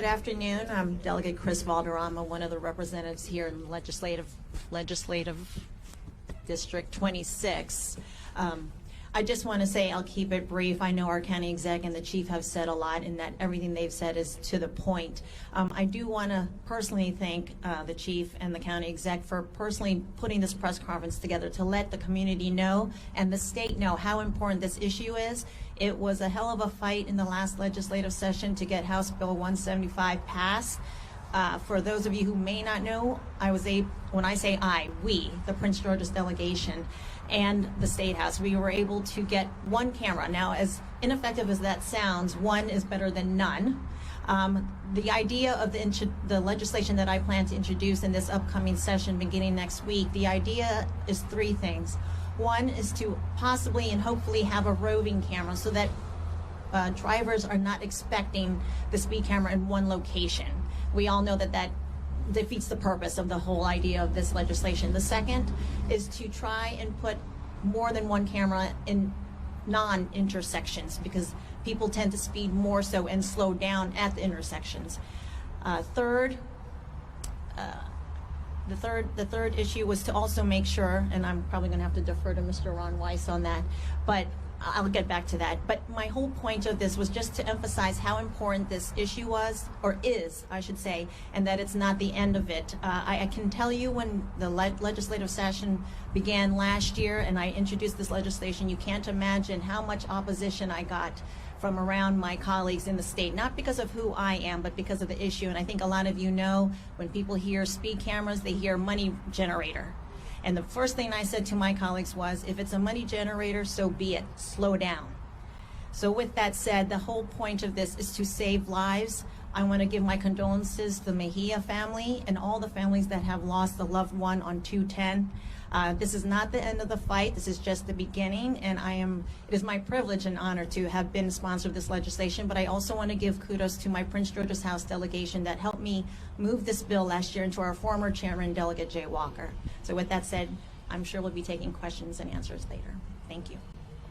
Good afternoon. I'm Delegate Chris Valderrama, one of the representatives here in Legislative District 26. I just want to say I'll keep it brief. I know our county exec and the chief have said a lot, and that everything they've said is to the point. I do want to personally thank the chief and the county exec for personally putting this press conference together to let the community know and the state know how important this issue is. It was a hell of a fight in the last legislative session to get House Bill 175 passed. For those of you who may not know, when I say we, the Prince George's delegation and the State House, we were able to get one camera. Now, as ineffective as that sounds, one is better than none. The idea of the legislation that I plan to introduce in this upcoming session beginning next week, the idea is three things. One is to possibly and hopefully have a roving camera so that drivers are not expecting the speed camera in one location. We all know that that defeats the purpose of the whole idea of this legislation. The second is to try and put more than one camera in non-intersections because people tend to speed more so and slow down at the intersections. The third issue was to also make sure, and I'm probably going to have to defer to Mr. Ron Weiss on that, but I'll get back to that. But my whole point of this was just to emphasize how important this issue was, or is, I should say, and that it's not the end of it. I can tell you when the legislative session began last year and I introduced this legislation, you can't imagine how much opposition I got from around my colleagues in the state, not because of who I am, but because of the issue. And I think a lot of you know when people hear speed cameras, they hear money generator. And the first thing I said to my colleagues was, if it's a money generator, so be it. Slow down. So with that said, the whole point of this is to save lives. I want to give my condolences to the Mejia family and all the families that have lost a loved one on 210. This is not the end of the fight. This is just the beginning, and it is my privilege and honor to have been sponsor of this legislation, but I also want to give kudos to my Prince George's House delegation that helped me move this bill last year, and to our former chairman, Delegate Jay Walker. So with that said, I'm sure we'll be taking questions and answers later. Thank you.